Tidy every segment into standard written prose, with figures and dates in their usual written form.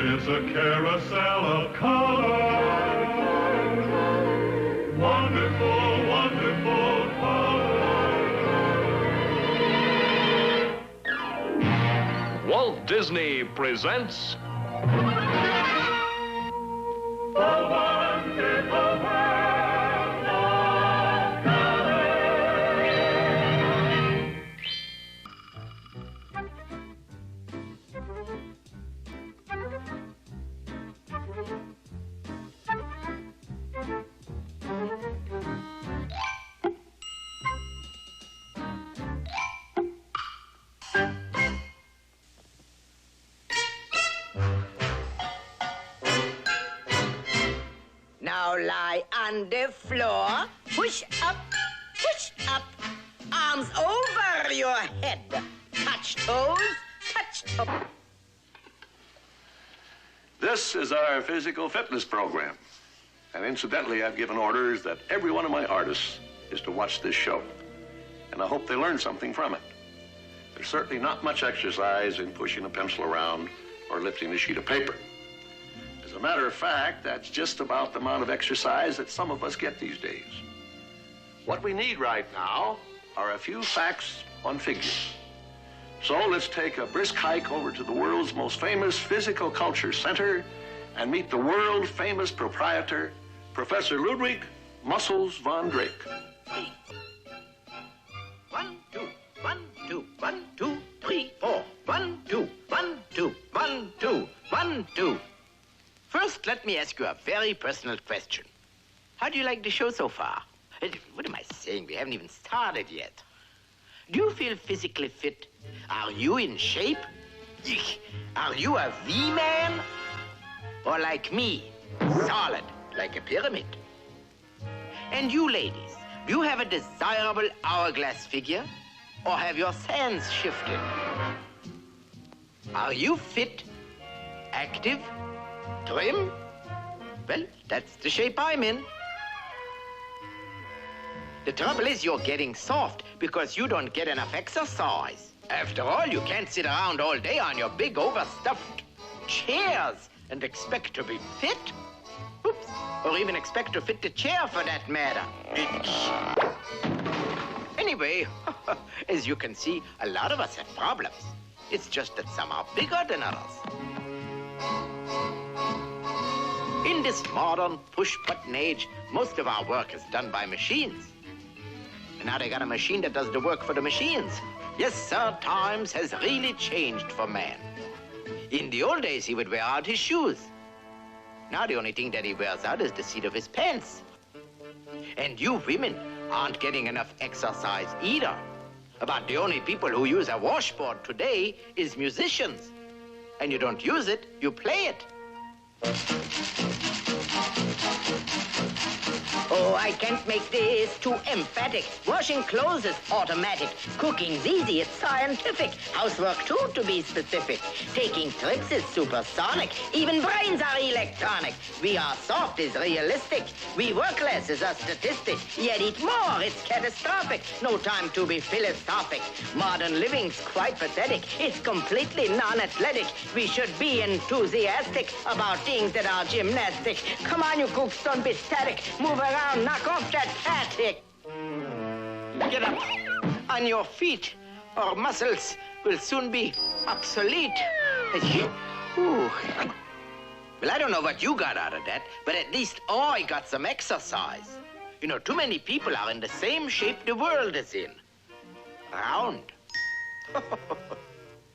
It's a carousel of color. Wonderful, wonderful color. Walt Disney presents The wonderful world of color. Now lie on the floor, push up, arms over your head. Touch toes, touch toes. This is our physical fitness program. And incidentally, I've given orders that every one of my artists is to watch this show. And I hope they learn something from it. There's certainly not much exercise in pushing a pencil around or lifting a sheet of paper. As a matter of fact, that's just about the amount of exercise that some of us get these days. What we need right now are a few facts on figures. So let's take a brisk hike over to the world's most famous physical culture center and meet the world-famous proprietor, Professor Ludwig Muscles von Drake. 1, 2, 1, 2, 1, 2, 3, 4. 1, 2, 1, 2, 1, 2, 1, 2. First, let me ask you a very personal question. How do you like the show so far? What am I saying? We haven't even started yet. Do you feel physically fit? Are you in shape? Are you a V-man? Or like me, solid, like a pyramid? And you ladies, do you have a desirable hourglass figure? Or have your sands shifted? Are you fit, active, trim? Well, that's the shape I'm in. The trouble is you're getting soft because you don't get enough exercise. After all, you can't sit around all day on your big overstuffed chairs and expect to be fit. Oops. Or even expect to fit the chair for that matter. Anyway, as you can see, a lot of us have problems. It's just that some are bigger than others. In this modern push-button age, most of our work is done by machines. And now they got a machine that does the work for the machines. Yes, sir, times has really changed for man. In the old days, he would wear out his shoes. Now the only thing that he wears out is the seat of his pants. And you women aren't getting enough exercise either. About the only people who use a washboard today is musicians. And you don't use it, you play it. Oh, I can't make this too emphatic. Washing clothes is automatic. Cooking's easy, it's scientific. Housework too, to be specific. Taking trips is supersonic. Even brains are electronic. We are soft is realistic. We work less is a statistic. Yet eat more, it's catastrophic. No time to be philosophic. Modern living's quite pathetic. It's completely non-athletic. We should be enthusiastic about things that are gymnastic. Come on, you cooks, don't be static. Move around, knock off that static. Get up on your feet, or muscles will soon be obsolete. Ooh. Well, I don't know what you got out of that, but at least I got some exercise. You know, too many people are in the same shape the world is in. Round.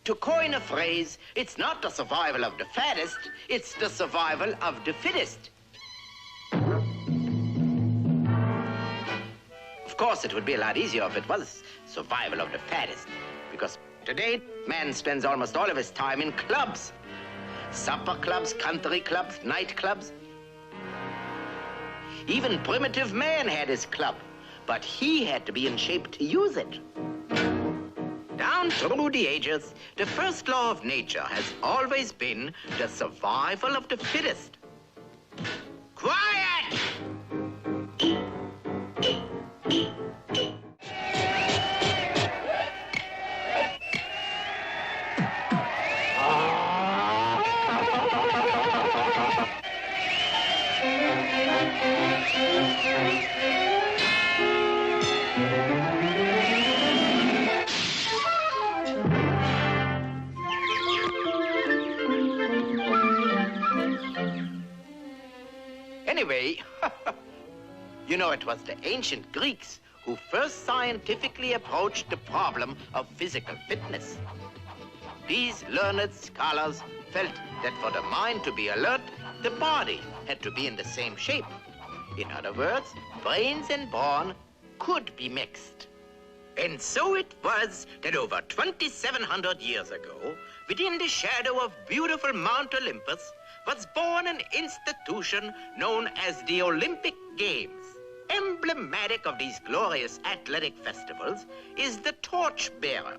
To coin a phrase, it's not the survival of the fattest, it's the survival of the fittest. Of course, it would be a lot easier if it was survival of the fattest, because today, man spends almost all of his time in clubs. Supper clubs, country clubs, nightclubs. Even primitive man had his club, but he had to be in shape to use it. Down through the ages, the first law of nature has always been the survival of the fittest. Quiet! Anyway, you know, it was the ancient Greeks who first scientifically approached the problem of physical fitness. These learned scholars felt that for the mind to be alert, the body had to be in the same shape. In other words, brains and brawn could be mixed. And so it was that over 2,700 years ago, within the shadow of beautiful Mount Olympus, was born an institution known as the Olympic Games. Emblematic of these glorious athletic festivals is the torchbearer,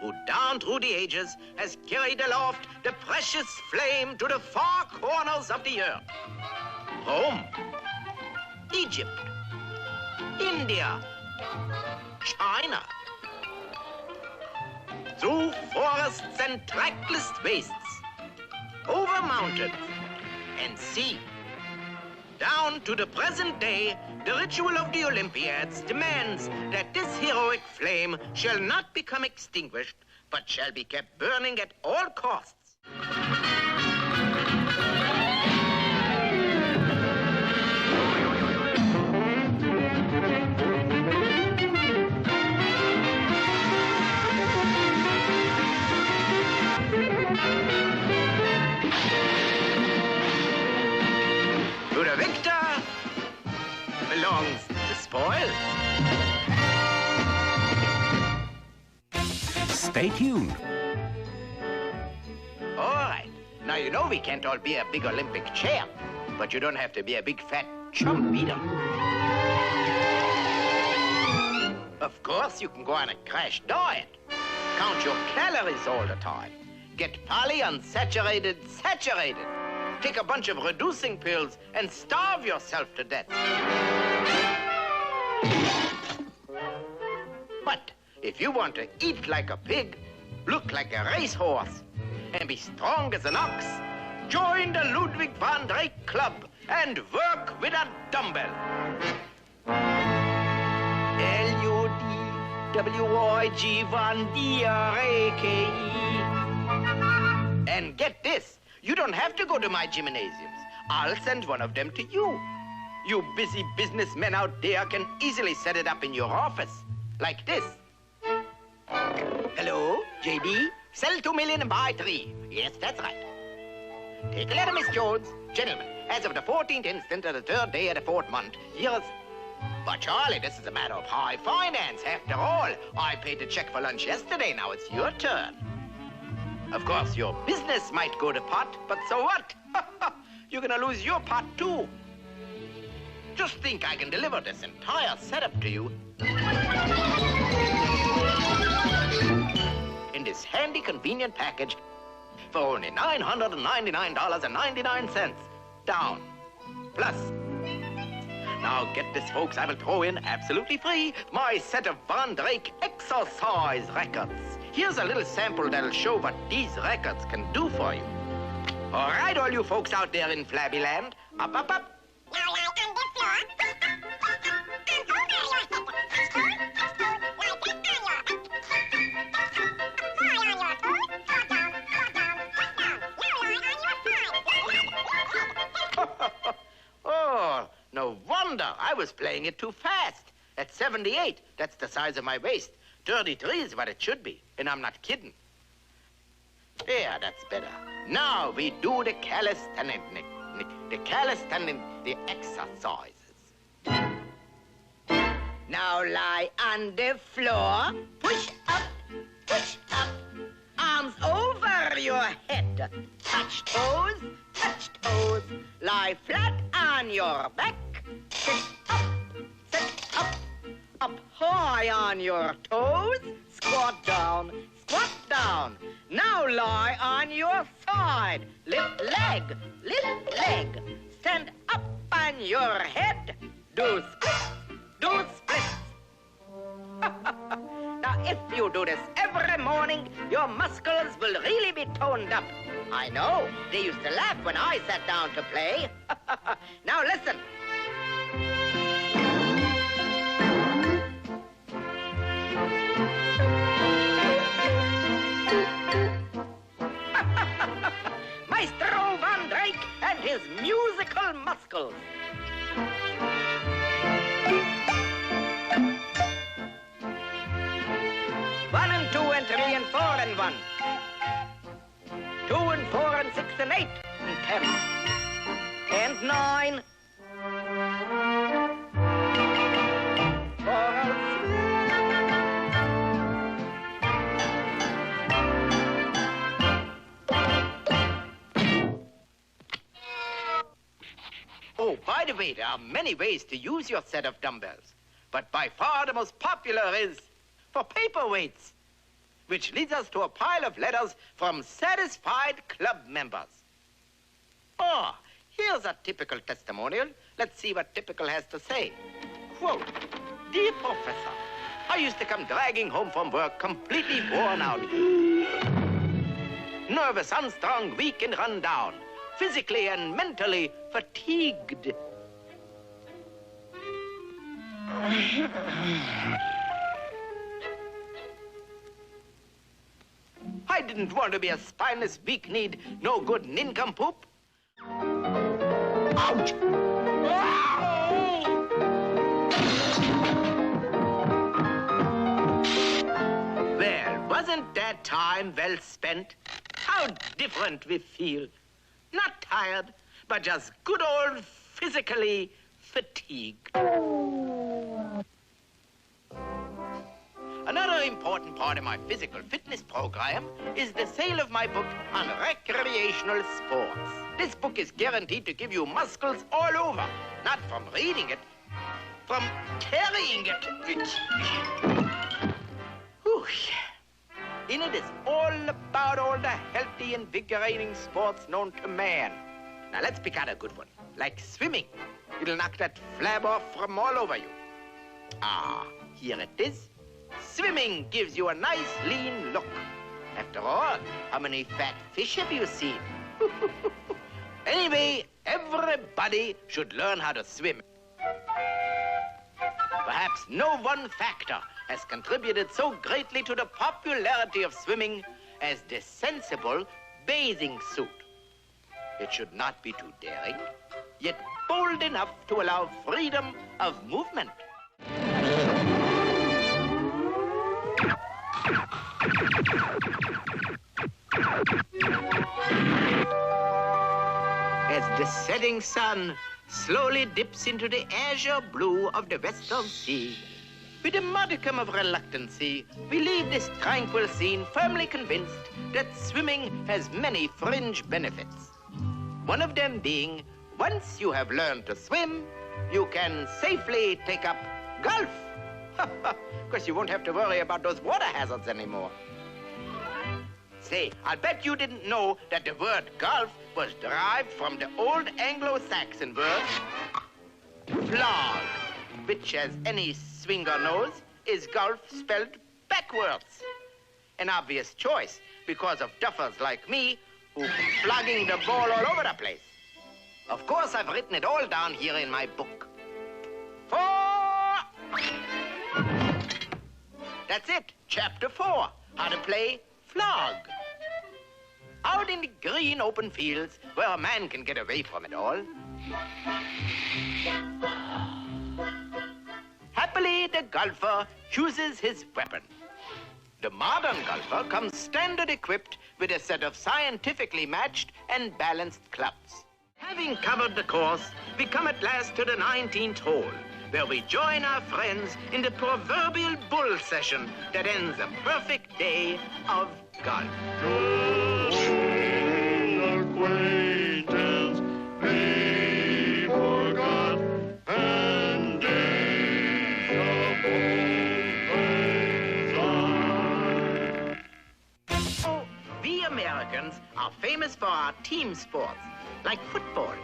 who down through the ages has carried aloft the precious flame to the far corners of the earth. Rome, Egypt, India, China. Through forests and trackless wastes, over mountains and sea, down to the present day, the ritual of the Olympiads demands that this heroic flame shall not become extinguished, but shall be kept burning at all costs. To the victor belongs the spoil. Stay tuned. All right. Now, you know we can't all be a big Olympic chair, but you don't have to be a big fat chump either. Of course, you can go on a crash diet. Count your calories all the time. Get polyunsaturated saturated. Take a bunch of reducing pills and starve yourself to death. But if you want to eat like a pig, look like a racehorse, and be strong as an ox, join the Ludwig van Drake Club and work with a dumbbell. Ludwig van Drake. And get this. You don't have to go to my gymnasiums. I'll send one of them to you. You busy businessmen out there can easily set it up in your office, like this. Hello, JB? Sell 2 million and buy 3. Yes, that's right. Take a letter, Miss Jones. Gentlemen, as of the 14th instant of the 3rd day of the 4th month, here's... But Charlie, this is a matter of high finance. After all, I paid the check for lunch yesterday. Now it's your turn. Of course, your business might go to pot, but so what? You're gonna lose your pot, too. Just think I can deliver this entire setup to you in this handy, convenient package for only $999.99 down. Plus, now get this, folks, I will throw in absolutely free my set of Van Drake exercise records. Here's a little sample that'll show what these records can do for you. All right, all you folks out there in Flabby Land, up, up, up. Now lie on the floor. And over your head. Lie back on your back. Lie on your toes. Go down, go down, go down. Now lie on your side. Oh, no wonder I was playing it too fast. At 78, that's the size of my waist. 33 is what it should be, and I'm not kidding. Yeah, that's better. Now we do the calisthenics, the exercises. Now lie on the floor. Push up, arms over your head. Touch toes, lie flat on your back. Sit up, up high on your toes. Squat down. Now lie on your side. Lift leg. Stand up on your head. Do splits. Now, if you do this every morning, your muscles will really be toned up. I know. They used to laugh when I sat down to play. Now, listen. One and two and three and four and one. 2 and 4 and 6 and 8 and 10 and 9. Oh, by the way, there are many ways to use your set of dumbbells, but by far the most popular is for paperweights, which leads us to a pile of letters from satisfied club members. Oh, here's a typical testimonial. Let's see what typical has to say. Quote, "Dear Professor, I used to come dragging home from work completely worn out. Nervous, unstrung, weak, and run down. Physically and mentally fatigued. I didn't want to be a spineless, weak-kneed, no-good nincompoop. Ouch! Well, wasn't that time well spent? How different we feel. Not tired, but just good old physically fatigued. Another important part of my physical fitness program is the sale of my book on recreational sports. This book is guaranteed to give you muscles all over, not from reading it, from carrying it. Whew. In it is all about all the healthy, invigorating sports known to man. Now let's pick out a good one, like swimming. It'll knock that flab off from all over you. Ah, here it is. Swimming gives you a nice, lean look. After all, how many fat fish have you seen? Anyway, everybody should learn how to swim. Perhaps no one factor has contributed so greatly to the popularity of swimming as the sensible bathing suit. It should not be too daring, yet bold enough to allow freedom of movement. As the setting sun slowly dips into the azure blue of the western sea, with a modicum of reluctancy, we leave this tranquil scene firmly convinced that swimming has many fringe benefits. One of them being, once you have learned to swim, you can safely take up golf. Because you won't have to worry about those water hazards anymore. Say, I'll bet you didn't know that the word golf was derived from the old Anglo-Saxon word flog, which, as any swinger knows, is golf spelled backwards. An obvious choice because of duffers like me who flogging the ball all over the place. Of course, I've written it all down here in my book. 4. That's it, chapter 4, how to play flog. Out in the green open fields where a man can get away from it all. Happily, the golfer chooses his weapon. The modern golfer comes standard equipped with a set of scientifically matched and balanced clubs. Having covered the course, we come at last to the 19th hole, where we join our friends in the proverbial bull session that ends a perfect day of golf. Acquaintance be forgot, and days of old lang syne. Oh, we Americans are famous for our team sports, like football.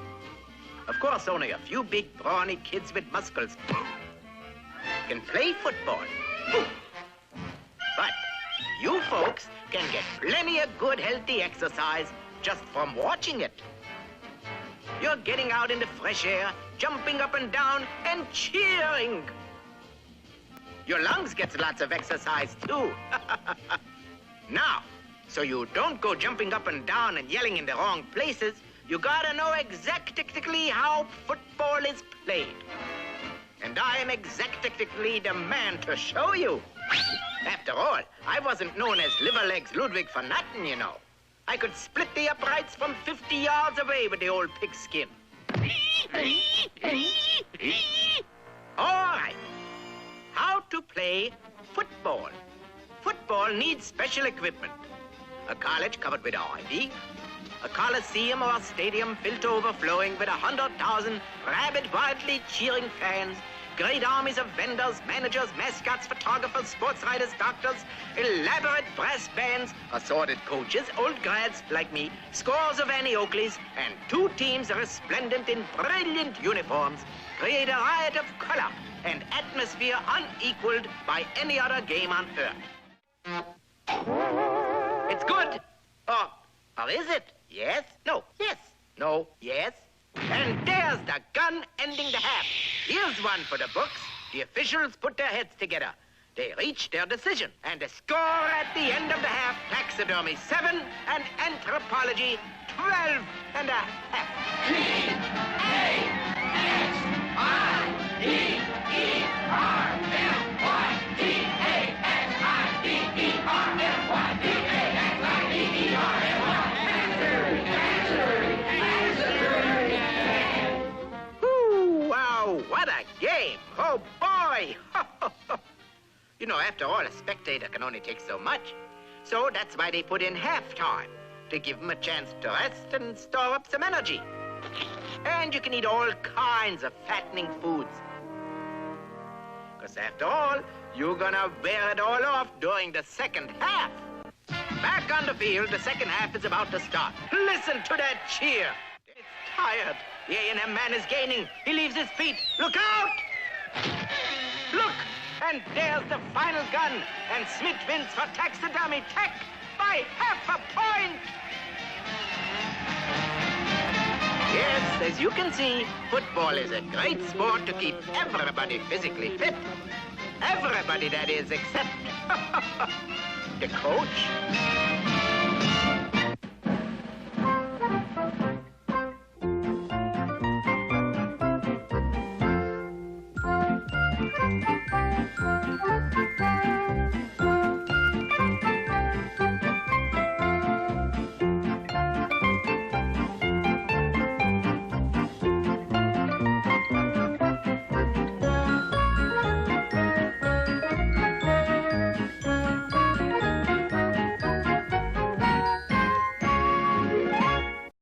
Of course, only a few big, brawny kids with muscles can play football. But you folks can get plenty of good, healthy exercise just from watching it. You're getting out in the fresh air, jumping up and down, and cheering. Your lungs gets lots of exercise, too. Now, so you don't go jumping up and down and yelling in the wrong places, you gotta know exactly how football is played. And I am exactly the man to show you. After all, I wasn't known as Liverlegs Ludwig for nothing, you know. I could split the uprights from 50 yards away with the old pigskin. All right. How to play football. Football needs special equipment. A college covered with ivy, a coliseum or a stadium filled to overflowing with 100,000 rabid, wildly cheering fans, great armies of vendors, managers, mascots, photographers, sports writers, doctors, elaborate brass bands, assorted coaches, old grads like me, scores of Annie Oakleys, and 2 teams resplendent in brilliant uniforms create a riot of color and atmosphere unequaled by any other game on earth. It's good. Or is it? Yes? No. Yes? No. Yes? And there's the gun ending the half. Here's one for the books. The officials put their heads together. They reach their decision. And the score at the end of the half, taxidermy 7 and anthropology 12 and a half. What a game! Oh, boy! You know, after all, a spectator can only take so much. So that's why they put in halftime, to give them a chance to rest and store up some energy. And you can eat all kinds of fattening foods. Because after all, you're gonna wear it all off during the second half. Back on the field, the second half is about to start. Listen to that cheer. It's tired. The A&M man is gaining. He leaves his feet. Look out! Look! And there's the final gun. And Smith wins for taxidermy tech by half a point. Yes, as you can see, football is a great sport to keep everybody physically fit. Everybody, that is, except the coach.